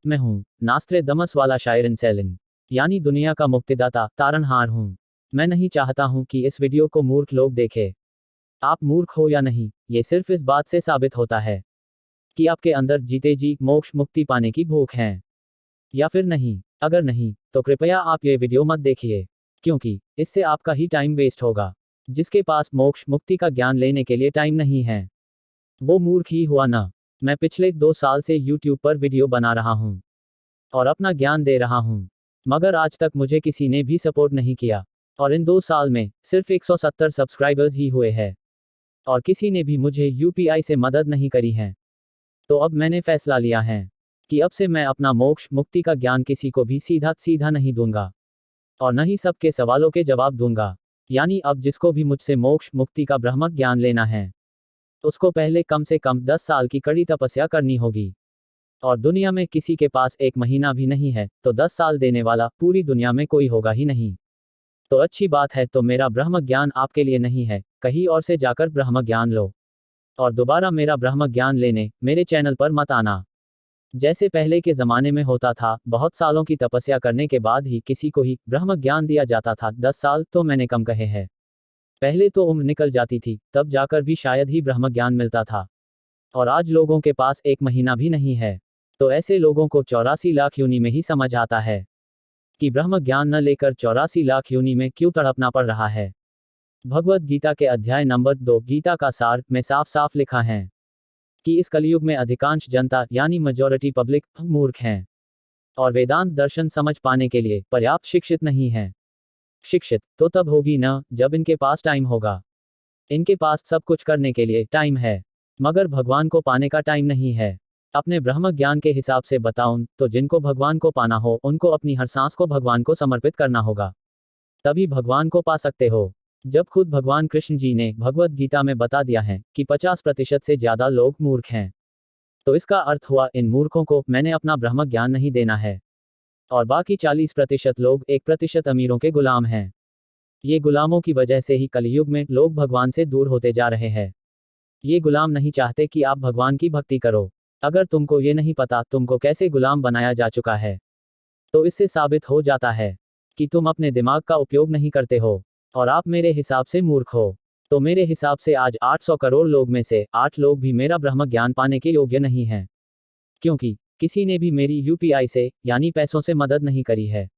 मैं हूँ नास्त्रेदमस वाला शायर इंसेलिन, यानी दुनिया का मुक्तिदाता तारनहार हूँ। मैं नहीं चाहता हूँ कि इस वीडियो को मूर्ख लोग देखें। आप मूर्ख हो या नहीं, ये सिर्फ इस बात से साबित होता है कि आपके अंदर जीते जी मोक्ष मुक्ति पाने की भूख है या फिर नहीं। अगर नहीं, तो कृपया आप ये वीडियो मत देखिए, क्योंकि इससे आपका ही टाइम वेस्ट होगा। जिसके पास मोक्ष मुक्ति का ज्ञान लेने के लिए टाइम नहीं है, वो मूर्ख ही हुआ ना। मैं पिछले 2 साल से YouTube पर वीडियो बना रहा हूँ और अपना ज्ञान दे रहा हूँ, मगर आज तक मुझे किसी ने भी सपोर्ट नहीं किया। और इन 2 साल में सिर्फ 170 सब्सक्राइबर्स ही हुए हैं और किसी ने भी मुझे यूपीआई से मदद नहीं करी है। तो अब मैंने फैसला लिया है कि अब से मैं अपना मोक्ष मुक्ति का ज्ञान किसी को भी सीधा सीधा नहीं दूंगा और न ही सबके सवालों के जवाब दूंगा। यानी अब जिसको भी मुझसे मोक्ष मुक्ति का ब्रह्म ज्ञान लेना है, उसको पहले कम से कम 10 साल की कड़ी तपस्या करनी होगी। और दुनिया में किसी के पास 1 महीना भी नहीं है, तो 10 साल देने वाला पूरी दुनिया में कोई होगा ही नहीं। तो अच्छी बात है, तो मेरा ब्रह्म ज्ञान आपके लिए नहीं है, कहीं और से जाकर ब्रह्म ज्ञान लो और दोबारा मेरा ब्रह्म ज्ञान लेने मेरे चैनल पर मत आना। जैसे पहले के ज़माने में होता था, बहुत सालों की तपस्या करने के बाद ही किसी को ही ब्रह्म ज्ञान दिया जाता था। 10 साल तो मैंने कम कहे हैं। पहले तो उम्र निकल जाती थी, तब जाकर भी शायद ही ब्रह्म ज्ञान मिलता था। और आज लोगों के पास 1 महीना भी नहीं है। तो ऐसे लोगों को 84 लाख योनि में ही समझ आता है कि ब्रह्म ज्ञान न लेकर 84 लाख योनि में क्यों तड़पना पड़ रहा है। भगवद गीता के अध्याय नंबर 2 गीता का सार में साफ साफ लिखा है कि इस कलयुग में अधिकांश जनता यानी मेजॉरिटी पब्लिक मूर्ख हैं और वेदांत दर्शन समझ पाने के लिए पर्याप्त शिक्षित नहीं है। शिक्षित तो तब होगी न जब इनके पास टाइम होगा। इनके पास सब कुछ करने के लिए टाइम है, मगर भगवान को पाने का टाइम नहीं है। अपने ब्रह्म ज्ञान के हिसाब से बताऊं तो जिनको भगवान को पाना हो, उनको अपनी हर सांस को भगवान को समर्पित करना होगा, तभी भगवान को पा सकते हो। जब खुद भगवान कृष्ण जी ने भगवद गीता में बता दिया है कि 50% से ज्यादा लोग मूर्ख हैं, तो इसका अर्थ हुआ इन मूर्खों को मैंने अपना ब्रह्म ज्ञान नहीं देना है और बाकी 40% लोग 1% अमीरों के गुलाम हैं। ये गुलामों की वजह से ही कलयुग में लोग भगवान से दूर होते जा रहे हैं। ये गुलाम नहीं चाहते कि आप भगवान की भक्ति करो। अगर तुमको ये नहीं पता तुमको कैसे गुलाम बनाया जा चुका है, तो इससे साबित हो जाता है कि तुम अपने दिमाग का उपयोग नहीं करते हो और आप मेरे हिसाब से मूर्ख हो। तो मेरे हिसाब से आज 800 करोड़ लोग में से 8 लोग भी मेरा ब्रह्म ज्ञान पाने के योग्य नहीं हैं, क्योंकि किसी ने भी मेरी यूपीआई से यानी पैसों से मदद नहीं करी है।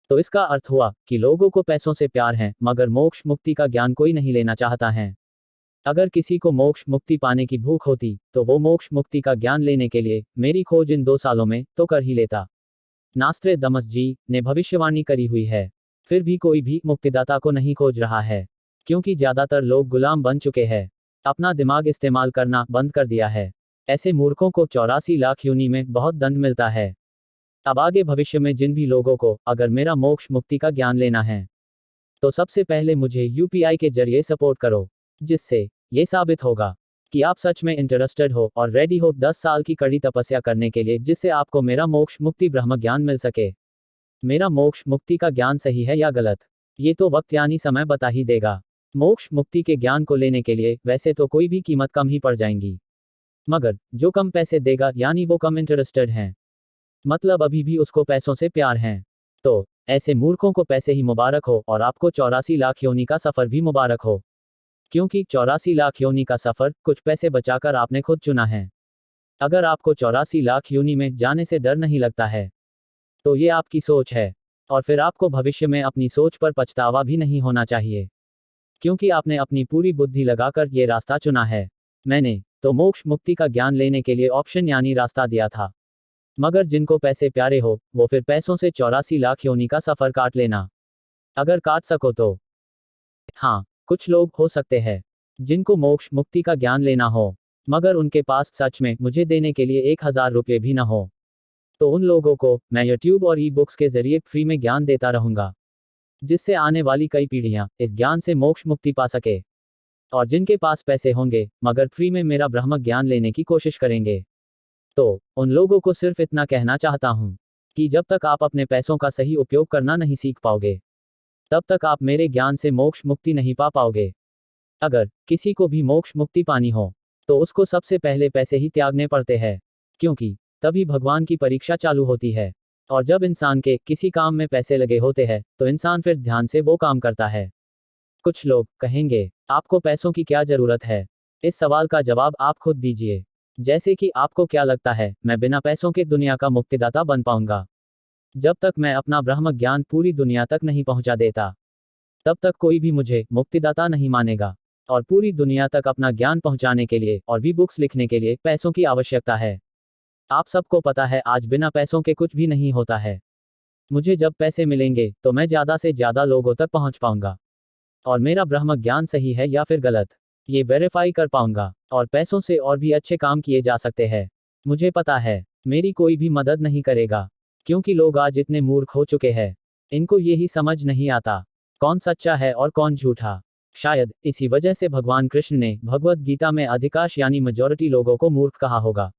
तो इसका अर्थ हुआ कि लोगों को पैसों से प्यार है, मगर मोक्ष मुक्ति का ज्ञान कोई नहीं लेना चाहता है। अगर किसी को मोक्ष मुक्ति पाने की भूख होती, तो वो मोक्ष मुक्ति का ज्ञान लेने के लिए मेरी खोज इन 2 सालों में तो कर ही लेता। नास्त्रेदमस जी ने भविष्यवाणी करी हुई है, फिर भी कोई भी मुक्तिदाता को नहीं खोज रहा है, क्योंकि ज्यादातर लोग गुलाम बन चुके हैं, अपना दिमाग इस्तेमाल करना बंद कर दिया है। ऐसे मूर्खों को 84 लाख योनि में बहुत दंड मिलता है। अब आगे भविष्य में जिन भी लोगों को अगर मेरा मोक्ष मुक्ति का ज्ञान लेना है, तो सबसे पहले मुझे यूपीआई के जरिए सपोर्ट करो, जिससे ये साबित होगा कि आप सच में इंटरेस्टेड हो और रेडी हो 10 साल की कड़ी तपस्या करने के लिए, जिससे आपको मेरा मोक्ष मुक्ति ब्रह्म ज्ञान मिल सके। मेरा मोक्ष मुक्ति का ज्ञान सही है या गलत, ये तो वक्त यानी समय बता ही देगा। मोक्ष मुक्ति के ज्ञान को लेने के लिए वैसे तो कोई भी कीमत कम ही पड़ जाएंगी, मगर जो कम पैसे देगा यानी वो कम इंटरेस्टेड है, मतलब अभी भी उसको पैसों से प्यार है। तो ऐसे मूर्खों को पैसे ही मुबारक हो और आपको 84 लाख योनि का सफर भी मुबारक हो, क्योंकि 84 लाख योनि का सफर कुछ पैसे बचाकर आपने खुद चुना है। अगर आपको 84 लाख योनि में जाने से डर नहीं लगता है, तो ये आपकी सोच है और फिर आपको भविष्य में अपनी सोच पर पछतावा भी नहीं होना चाहिए, क्योंकि आपने अपनी पूरी बुद्धि लगाकर ये रास्ता चुना है। मैंने तो मोक्ष मुक्ति का ज्ञान लेने के लिए ऑप्शन यानी रास्ता दिया था, मगर जिनको पैसे प्यारे हो वो फिर पैसों से 84 लाख योनि का सफर काट लेना, अगर काट सको तो। हाँ, कुछ लोग हो सकते हैं जिनको मोक्ष मुक्ति का ज्ञान लेना हो, मगर उनके पास सच में मुझे देने के लिए 1000 रुपये भी न हो, तो उन लोगों को मैं यूट्यूब और ई बुक्स के जरिए फ्री में ज्ञान देता रहूंगा, जिससे आने वाली कई पीढ़ियां इस ज्ञान से मोक्ष मुक्ति पा सके। और जिनके पास पैसे होंगे मगर फ्री में मेरा ब्रह्म ज्ञान लेने की कोशिश करेंगे, तो उन लोगों को सिर्फ इतना कहना चाहता हूं कि जब तक आप अपने पैसों का सही उपयोग करना नहीं सीख पाओगे, तब तक आप मेरे ज्ञान से मोक्ष मुक्ति नहीं पा पाओगे। अगर किसी को भी मोक्ष मुक्ति पानी हो, तो उसको सबसे पहले पैसे ही त्यागने पड़ते हैं, क्योंकि तभी भगवान की परीक्षा चालू होती है। और जब इंसान के किसी काम में पैसे लगे होते हैं तो इंसान फिर ध्यान से वो काम करता है। कुछ लोग कहेंगे, आपको पैसों की क्या जरूरत है? इस सवाल का जवाब आप खुद दीजिए। जैसे कि आपको क्या लगता है, मैं बिना पैसों के दुनिया का मुक्तिदाता बन पाऊंगा? जब तक मैं अपना ब्रह्म ज्ञान पूरी दुनिया तक नहीं पहुंचा देता, तब तक कोई भी मुझे मुक्तिदाता नहीं मानेगा। और पूरी दुनिया तक अपना ज्ञान पहुंचाने के लिए और भी बुक्स लिखने के लिए पैसों की आवश्यकता है। आप सबको पता है आज बिना पैसों के कुछ भी नहीं होता है। मुझे जब पैसे मिलेंगे तो मैं ज़्यादा से ज़्यादा लोगों तक पहुंच पाऊंगा। और मेरा ब्रह्म ज्ञान सही है या फिर गलत, ये वेरीफाई कर पाऊंगा। और पैसों से और भी अच्छे काम किए जा सकते हैं। मुझे पता है मेरी कोई भी मदद नहीं करेगा, क्योंकि लोग आज इतने मूर्ख हो चुके हैं। इनको यही समझ नहीं आता कौन सच्चा है और कौन झूठा। शायद इसी वजह से भगवान कृष्ण ने भगवत गीता में अधिकांश यानी मेजॉरिटी लोगों को मूर्ख कहा होगा।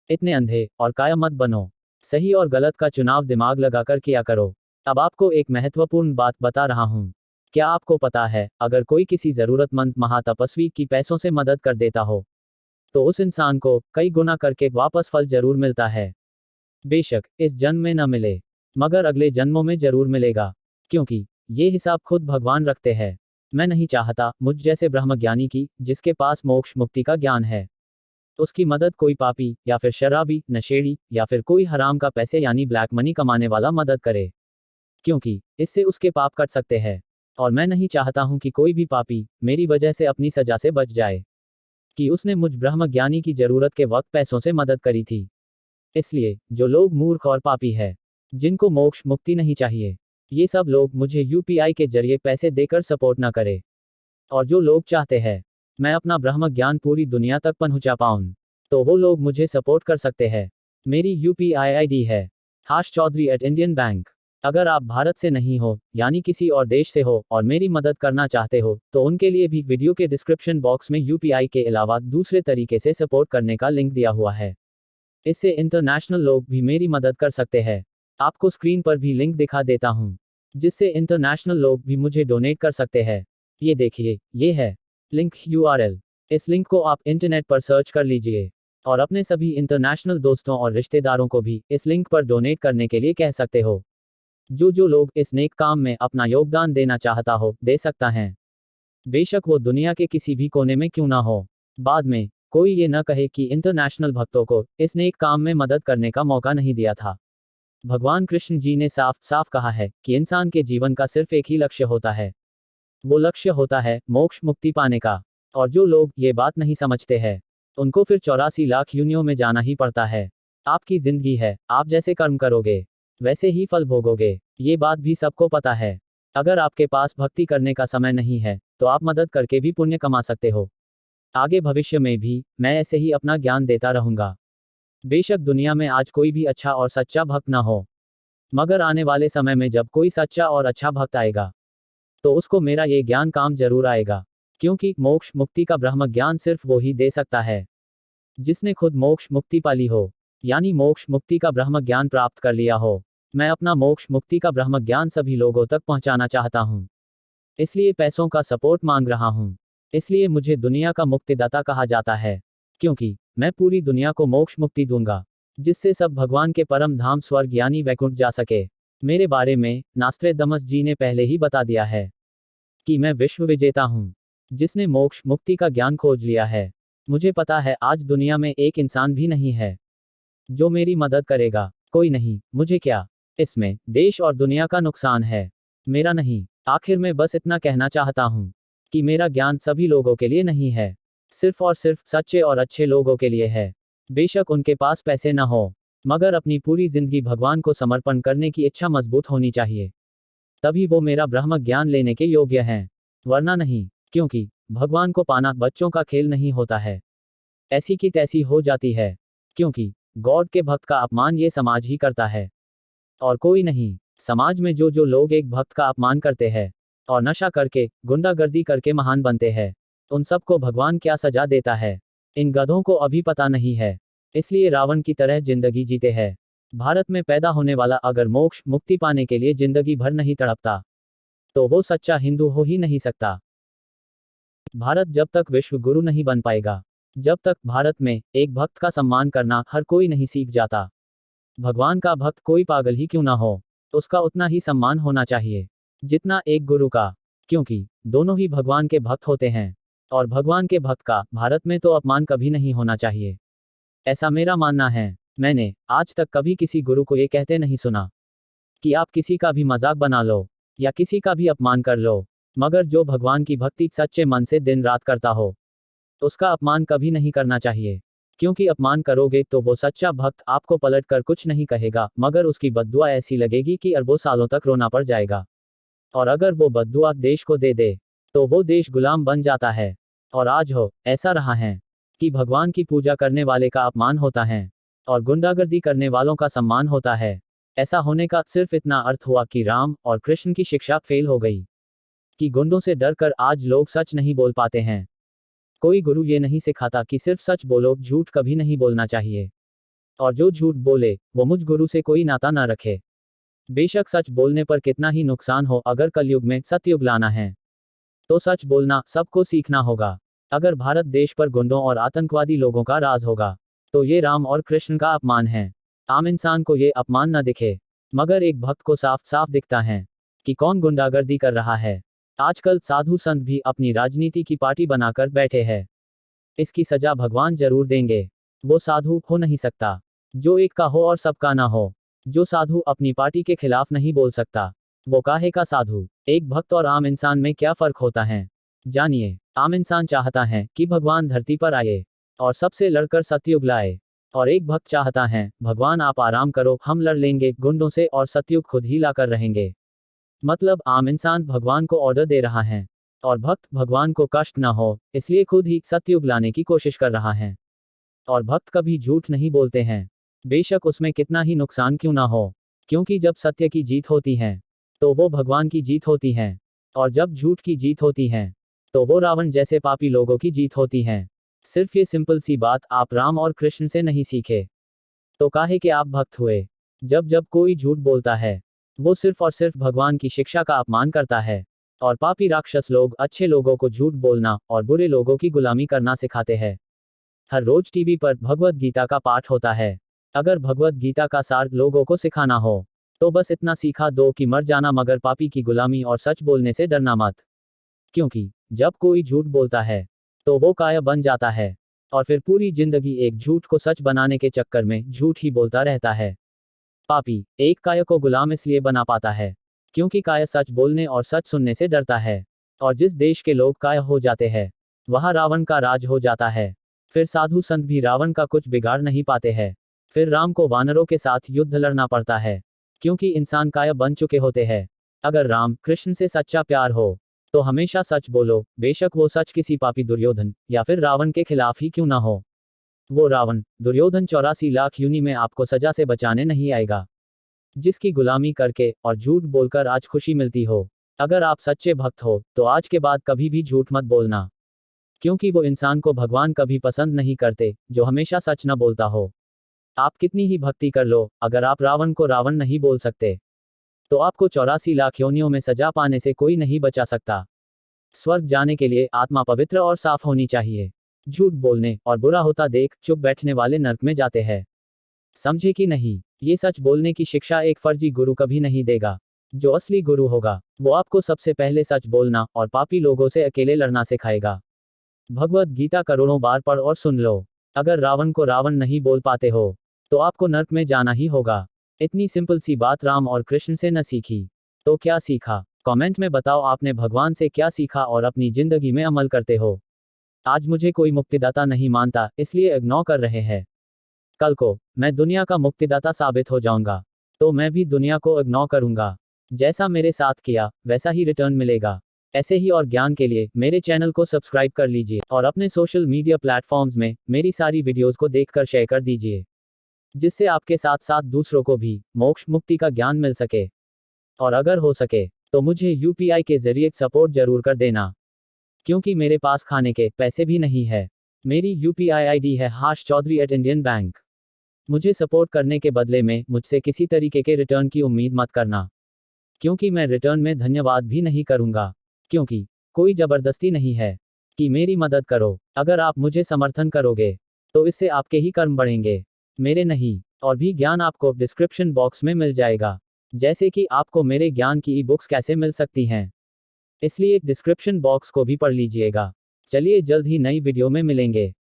इतने अंधे और काया मत बनो। सही और गलत का चुनाव दिमाग लगाकर किया करो। अब आपको एक महत्वपूर्ण बात बता रहा हूँ। क्या आपको पता है, अगर कोई किसी जरूरतमंद महातपस्वी की पैसों से मदद कर देता हो तो उस इंसान को कई गुना करके वापस फल जरूर मिलता है। बेशक इस जन्म में न मिले, मगर अगले जन्मों में जरूर मिलेगा, क्योंकि ये हिसाब खुद भगवान रखते हैं। मैं नहीं चाहता मुझ जैसे ब्रह्मज्ञानी की, जिसके पास मोक्ष मुक्ति का ज्ञान है, उसकी मदद कोई पापी या फिर शराबी, नशेड़ी या फिर कोई हराम का पैसे यानी ब्लैक मनी कमाने वाला मदद करे, क्योंकि इससे उसके पाप कट सकते हैं। और मैं नहीं चाहता हूं कि कोई भी पापी मेरी वजह से अपनी सजा से बच जाए, कि उसने मुझ ब्रह्मज्ञानी की जरूरत के वक्त पैसों से मदद करी थी। इसलिए जो लोग मूर्ख और पापी है, जिनको मोक्ष मुक्ति नहीं चाहिए, ये सब लोग मुझे यूपीआई के जरिए पैसे देकर सपोर्ट ना करे। और जो लोग चाहते हैं मैं अपना ब्रह्म ज्ञान पूरी दुनिया तक पहुंचा पाऊं, तो वो लोग मुझे सपोर्ट कर सकते हैं। मेरी यूपीआई आईडी है #chaudhry@indian bank। अगर आप भारत से नहीं हो यानी किसी और देश से हो और मेरी मदद करना चाहते हो तो उनके लिए भी वीडियो के डिस्क्रिप्शन बॉक्स में यूपीआई के अलावा दूसरे तरीके से सपोर्ट करने का लिंक दिया हुआ है। इससे इंटरनेशनल लोग भी मेरी मदद कर सकते हैं। आपको स्क्रीन पर भी लिंक दिखा देता हूं, जिससे इंटरनेशनल लोग भी मुझे डोनेट कर सकते हैं। ये देखिए, ये है लिंक URL। इस लिंक को आप इंटरनेट पर सर्च कर लीजिए और अपने सभी इंटरनेशनल दोस्तों और रिश्तेदारों को भी इस लिंक पर डोनेट करने के लिए कह सकते हो। जो लोग इस नेक काम में अपना योगदान देना चाहता हो, दे सकता है, बेशक वो दुनिया के किसी भी कोने में क्यों ना हो। बाद में कोई ये न कहे कि इंटरनेशनल भक्तों को इस नेक काम में मदद करने का मौका नहीं दिया था। भगवान कृष्ण जी ने साफ साफ कहा है कि इंसान के जीवन का सिर्फ एक ही लक्ष्य होता है, वो लक्ष्य होता है मोक्ष मुक्ति पाने का। और जो लोग ये बात नहीं समझते हैं, उनको फिर 84 लाख योनियों में जाना ही पड़ता है। आपकी जिंदगी है, आप जैसे कर्म करोगे वैसे ही फल भोगोगे, ये बात भी सबको पता है। अगर आपके पास भक्ति करने का समय नहीं है तो आप मदद करके भी पुण्य कमा सकते हो। आगे भविष्य में भी मैं ऐसे ही अपना ज्ञान देता रहूंगा। बेशक दुनिया में आज कोई भी अच्छा और सच्चा भक्त ना हो, मगर आने वाले समय में जब कोई सच्चा और अच्छा भक्त आएगा तो उसको मेरा ये ज्ञान काम जरूर आएगा, क्योंकि मोक्ष मुक्ति का ब्रह्म ज्ञान सिर्फ वो ही दे सकता है जिसने खुद मोक्ष मुक्ति पाली हो, यानी मोक्ष मुक्ति का ब्रह्म ज्ञान प्राप्त कर लिया हो। मैं अपना मोक्ष मुक्ति का ब्रह्म ज्ञान सभी लोगों तक पहुंचाना चाहता हूं, इसलिए पैसों का सपोर्ट मांग रहा हूं। इसलिए मुझे दुनिया का मुक्तिदाता कहा जाता है, क्योंकि मैं पूरी दुनिया को मोक्ष मुक्ति दूंगा, जिससे सब भगवान के परम धाम स्वर्ग यानी वैकुंठ जा सके। मेरे बारे में नास्ट्रेदमस जी ने पहले ही बता दिया है कि मैं विश्व विजेता हूं, जिसने मोक्ष मुक्ति का ज्ञान खोज लिया है। मुझे पता है आज दुनिया में एक इंसान भी नहीं है जो मेरी मदद करेगा। कोई नहीं, मुझे क्या, इसमें देश और दुनिया का नुकसान है, मेरा नहीं। आखिर में बस इतना कहना चाहता हूं कि मेरा ज्ञान सभी लोगों के लिए नहीं है, सिर्फ और सिर्फ सच्चे और अच्छे लोगों के लिए है। बेशक उनके पास पैसे न हो, मगर अपनी पूरी जिंदगी भगवान को समर्पण करने की इच्छा मजबूत होनी चाहिए, तभी वो मेरा ब्रह्म ज्ञान लेने के योग्य हैं, वरना नहीं। क्योंकि भगवान को पाना बच्चों का खेल नहीं होता है, ऐसी की तैसी हो जाती है, क्योंकि गॉड के भक्त का अपमान ये समाज ही करता है और कोई नहीं। समाज में जो लोग एक भक्त का अपमान करते हैं और नशा करके गुंडागर्दी करके महान बनते हैं, उन सबको भगवान क्या सजा देता है, इन गधों को अभी पता नहीं है, इसलिए रावण की तरह जिंदगी जीते हैं। भारत में पैदा होने वाला अगर मोक्ष मुक्ति पाने के लिए जिंदगी भर नहीं तड़पता तो वो सच्चा हिंदू हो ही नहीं सकता। भारत जब तक विश्व गुरु नहीं बन पाएगा जब तक भारत में एक भक्त का सम्मान करना हर कोई नहीं सीख जाता, भगवान का भक्त कोई पागल ही क्यों ना हो, उसका उतना ही सम्मान होना चाहिए जितना एक गुरु का, क्योंकि दोनों ही भगवान के भक्त होते हैं, और भगवान के भक्त का भारत में तो अपमान कभी नहीं होना चाहिए। ऐसा मेरा मानना है। मैंने आज तक कभी किसी गुरु को ये कहते नहीं सुना कि आप किसी का भी मजाक बना लो या किसी का भी अपमान कर लो, मगर जो भगवान की भक्ति सच्चे मन से दिन रात करता हो, उसका अपमान कभी नहीं करना चाहिए, क्योंकि अपमान करोगे तो वो सच्चा भक्त आपको पलट कर कुछ नहीं कहेगा, मगर उसकी बद्दुआ ऐसी लगेगी कि अरबों सालों तक रोना पड़ जाएगा। और अगर वो बद्दुआ देश को दे दे तो वो देश गुलाम बन जाता है। और आज हो ऐसा रहा है कि भगवान की पूजा करने वाले का अपमान होता है और गुंडागर्दी करने वालों का सम्मान होता है। ऐसा होने का सिर्फ इतना अर्थ हुआ कि राम और कृष्ण की शिक्षा फेल हो गई, कि गुंडों से डरकर आज लोग सच नहीं बोल पाते हैं। कोई गुरु ये नहीं सिखाता कि सिर्फ सच बोलो, झूठ कभी नहीं बोलना चाहिए, और जो झूठ बोले वो मुझ गुरु से कोई नाता ना रखे। बेशक सच बोलने पर कितना ही नुकसान हो, अगर कलयुग में सतयुग लाना है तो सच बोलना सबको सीखना होगा। अगर भारत देश पर गुंडों और आतंकवादी लोगों का राज होगा तो ये राम और कृष्ण का अपमान है। आम इंसान को ये अपमान न दिखे, मगर एक भक्त को साफ साफ दिखता है कि कौन गुंडागर्दी कर रहा है। आजकल साधु संत भी अपनी राजनीति की पार्टी बनाकर बैठे हैं। इसकी सजा भगवान जरूर देंगे। वो साधु हो नहीं सकता जो एक का हो और सबका ना हो। जो साधु अपनी पार्टी के खिलाफ नहीं बोल सकता, वो काहे का साधु। एक भक्त और आम इंसान में क्या फर्क होता है, जानिए। आम इंसान चाहता है कि भगवान धरती पर आए और सबसे लड़कर सतयुग लाए, और एक भक्त चाहता है भगवान आप आराम करो, हम लड़ लेंगे गुंडों से और सतयुग खुद ही लाकर रहेंगे। मतलब आम इंसान भगवान को ऑर्डर दे रहा है और भक्त भगवान को कष्ट न हो इसलिए खुद ही सतयुग लाने की कोशिश कर रहा है। और भक्त कभी झूठ नहीं बोलते हैं, बेशक उसमें कितना ही नुकसान क्यों ना हो, क्योंकि जब सत्य की जीत होती है तो वो भगवान की जीत होती है, और जब झूठ की जीत होती है तो वो रावण जैसे पापी लोगों की जीत होती है। सिर्फ ये सिंपल सी बात आप राम और कृष्ण से नहीं सीखे तो काहे के आप भक्त हुए। जब जब कोई झूठ बोलता है वो सिर्फ और सिर्फ भगवान की शिक्षा का अपमान करता है, और पापी राक्षस लोग अच्छे लोगों को झूठ बोलना और बुरे लोगों की गुलामी करना सिखाते हैं। हर रोज टीवी पर भगवत गीता का पाठ होता है। अगर भगवत गीता का सार लोगों को सिखाना हो तो बस इतना सिखा दो कि मर जाना मगर पापी की गुलामी और सच बोलने से डरना मत। क्योंकि जब कोई झूठ बोलता है तो वो काया बन जाता है, और फिर पूरी जिंदगी एक झूठ को सच बनाने के चक्कर में झूठ ही बोलता रहता है। पापी एक काया को गुलाम इसलिए बना पाता है क्योंकि काया सच बोलने और सच सुनने से डरता है। और जिस देश के लोग काया हो जाते हैं वहां रावण का राज हो जाता है। फिर साधु संत भी रावण का कुछ बिगाड़ नहीं पाते हैं। फिर राम को वानरों के साथ युद्ध लड़ना पड़ता है क्योंकि इंसान काया बन चुके होते हैं। अगर राम कृष्ण से सच्चा प्यार हो तो हमेशा सच बोलो, बेशक वो सच किसी पापी दुर्योधन या फिर रावण के खिलाफ ही क्यों ना हो। वो रावण दुर्योधन 84 लाख यूनि में आपको सजा से बचाने नहीं आएगा, जिसकी गुलामी करके और झूठ बोलकर आज खुशी मिलती हो। अगर आप सच्चे भक्त हो तो आज के बाद कभी भी झूठ मत बोलना, क्योंकि वो इंसान को भगवान कभी पसंद नहीं करते जो हमेशा सच न बोलता हो। आप कितनी ही भक्ति कर लो, अगर आप रावण को रावण नहीं बोल सकते तो आपको 84 लाख योनियों में सजा पाने से कोई नहीं बचा सकता। स्वर्ग जाने के लिए आत्मा पवित्र और साफ होनी चाहिए। झूठ बोलने और बुरा होता देख चुप बैठने वाले नर्क में जाते हैं। समझे कि नहीं। ये सच बोलने की शिक्षा एक फर्जी गुरु कभी नहीं देगा। जो असली गुरु होगा वो आपको सबसे पहले सच बोलना और पापी लोगों से अकेले लड़ना सिखाएगा। भगवत गीता करोड़ों बार पढ़ और सुन लो। अगर रावण को रावण नहीं बोल पाते हो तो आपको नर्क में जाना ही होगा। इतनी सिंपल सी बात राम और कृष्ण से न सीखी तो क्या सीखा। कमेंट में बताओ आपने भगवान से क्या सीखा और अपनी जिंदगी में अमल करते हो। आज मुझे कोई मुक्तिदाता नहीं मानता इसलिए इग्नोर कर रहे हैं। कल को मैं दुनिया का मुक्तिदाता साबित हो जाऊंगा तो मैं भी दुनिया को इग्नोर करूंगा। जैसा मेरे साथ किया वैसा ही रिटर्न मिलेगा। ऐसे ही और ज्ञान के लिए मेरे चैनल को सब्सक्राइब कर लीजिए और अपने सोशल मीडिया प्लेटफॉर्म्स में मेरी सारी वीडियोस को देखकर शेयर कर दीजिए, जिससे आपके साथ साथ दूसरों को भी मोक्ष मुक्ति का ज्ञान मिल सके। और अगर हो सके तो मुझे यूपीआई के जरिए सपोर्ट जरूर कर देना, क्योंकि मेरे पास खाने के पैसे भी नहीं है। मेरी यूपीआई आईडी है #chaudhry@indian bank। मुझे सपोर्ट करने के बदले में मुझसे किसी तरीके के रिटर्न की उम्मीद मत करना, क्योंकि मैं रिटर्न में धन्यवाद भी नहीं करूंगा, क्योंकि कोई जबरदस्ती नहीं है कि मेरी मदद करो। अगर आप मुझे समर्थन करोगे तो इससे आपके ही कर्म बढ़ेंगे, मेरे नहीं। और भी ज्ञान आपको डिस्क्रिप्शन बॉक्स में मिल जाएगा, जैसे कि आपको मेरे ज्ञान की ई बुक्स कैसे मिल सकती हैं, इसलिए डिस्क्रिप्शन बॉक्स को भी पढ़ लीजिएगा। चलिए जल्द ही नई वीडियो में मिलेंगे।